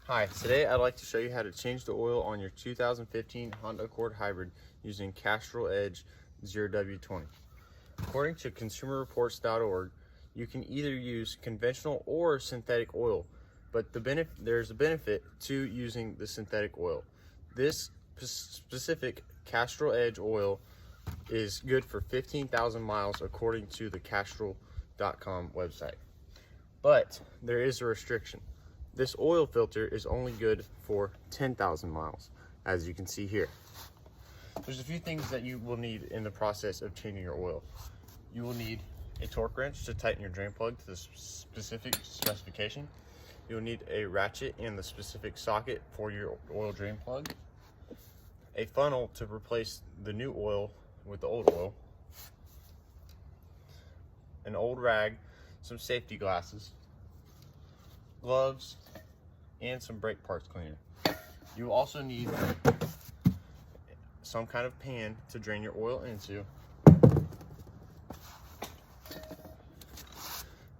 Hi, today I'd like to show you how to change the oil on your 2015 Honda Accord Hybrid using Castrol Edge 0W20. According to consumerreports.org, you can either use conventional or synthetic oil, but there's a benefit to using the synthetic oil. This specific Castrol Edge oil is good for 15,000 miles according to the Castrol.com website. But there is a restriction. This oil filter is only good for 10,000 miles, as you can see here. There's a few things that you will need in the process of changing your oil. You will need a torque wrench to tighten your drain plug to the specific specification. You'll need a ratchet in the specific socket for your oil drain plug, a funnel to replace the new oil with the old oil, an old rag, some safety glasses, gloves, and some brake parts cleaner. You will also need some kind of pan to drain your oil into,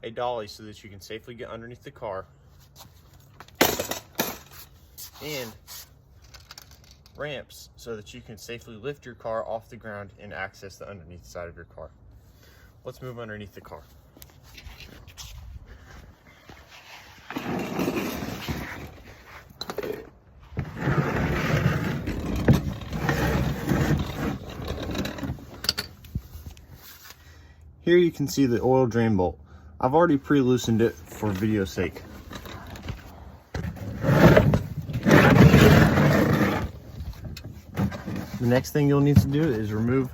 a dolly so that you can safely get underneath the car, and ramps so that you can safely lift your car off the ground and access the underneath side of your car. Let's move underneath the car. Here you can see the oil drain bolt. I've already pre-loosened it for video's sake. The next thing you'll need to do is remove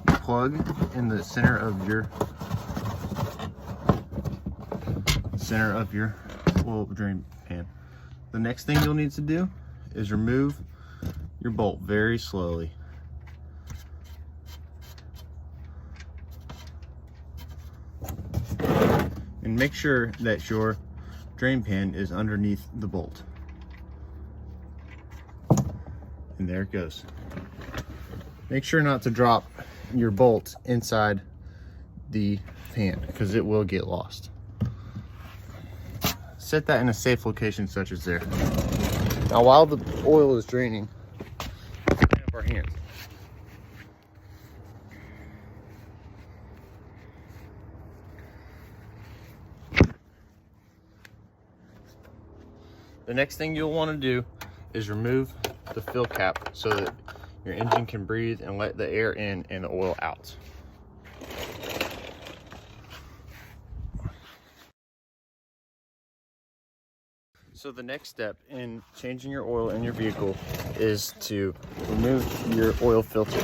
the plug in the center of your oil drain pan. The next thing you'll need to do is remove your bolt very slowly. And make sure that your drain pan is underneath the bolt. And there it goes. Make sure not to drop your bolt inside the pan because it will get lost. Set that in a safe location such as there. Now while the oil is draining, clean up our hands. The next thing you'll want to do is remove the fill cap so that your engine can breathe and let the air in and the oil out. So the next step in changing your oil in your vehicle is to remove your oil filter.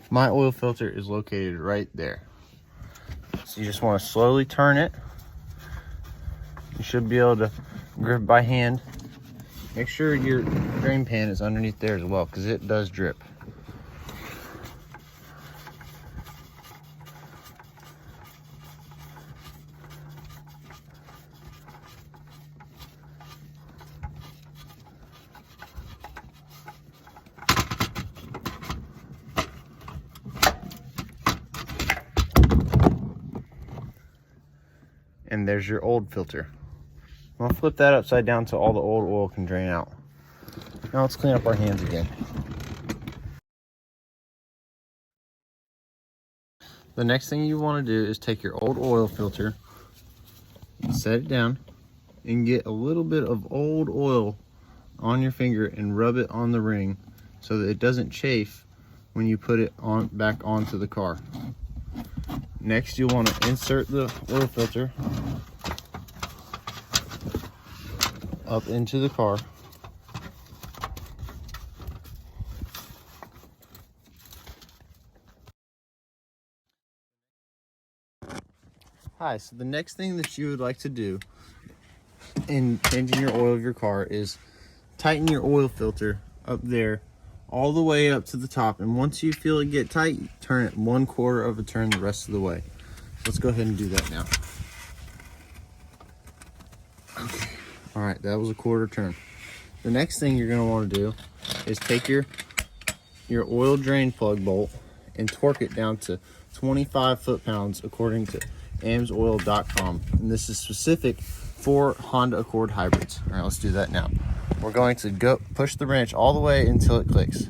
My oil filter is located right there. So you just want to slowly turn it. You should be able to grip by hand. Make sure your drain pan is underneath there as well, because it does drip. And there's your old filter. I'll flip that upside down so all the old oil can drain out. Now let's clean up our hands again. The next thing you want to do is take your old oil filter, set it down, and get a little bit of old oil on your finger and rub it on the ring so that it doesn't chafe when you put it on back onto the car. Next, you'll want to insert the oil filter up into the car. Hi, so the next thing that you would like to do in changing your oil of your car is tighten your oil filter up there all the way up to the top, and once you feel it get tight, turn it 1/4 of a turn the rest of the way. Let's go ahead and do that now. Okay. All right, that was a 1/4 turn. The next thing you're going to want to do is take your oil drain plug bolt and torque it down to 25 foot-pounds according to amsoil.com, and this is specific for Honda Accord hybrids. All right, let's do that now. We're going to go push the wrench all the way until it clicks.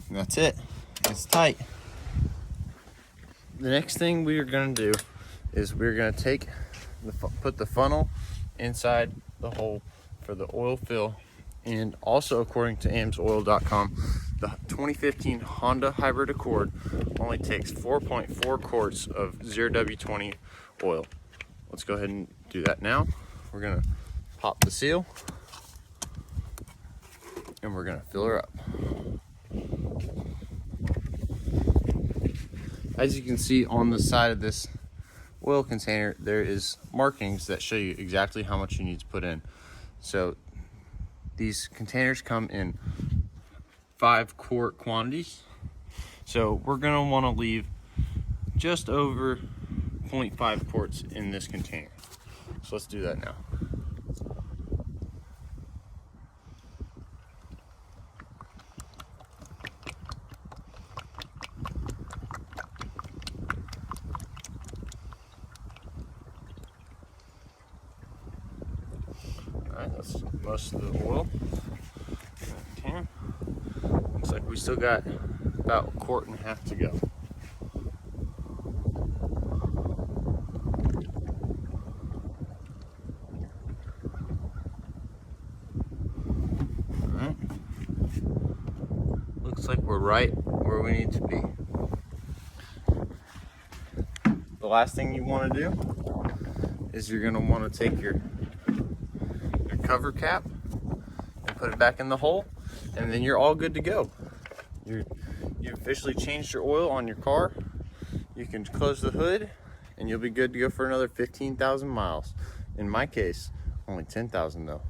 And that's it. It's tight. The next thing we are going to do is we're going to put the funnel inside the hole for the oil fill. And also, according to amsoil.com, the 2015 Honda Hybrid Accord only takes 4.4 quarts of 0W20 oil. Let's go ahead and do that now. We're going to pop the seal and we're going to fill her up. As you can see on the side of this oil container, there is markings that show you exactly how much you need to put in. So these containers come in 5-quart quantities. So we're gonna wanna leave just over 0.5 quarts in this container. So let's do that now. Alright, that's most of the oil. Okay. Looks like we still got about 1.5 quarts to go. Alright. Looks like we're right where we need to be. The last thing you want to do is you're going to want to take your cover cap and put it back in the hole, and then you're all good to go. You officially changed your oil on your car. You can close the hood and you'll be good to go for another 15,000 miles. In my case, only 10,000 though.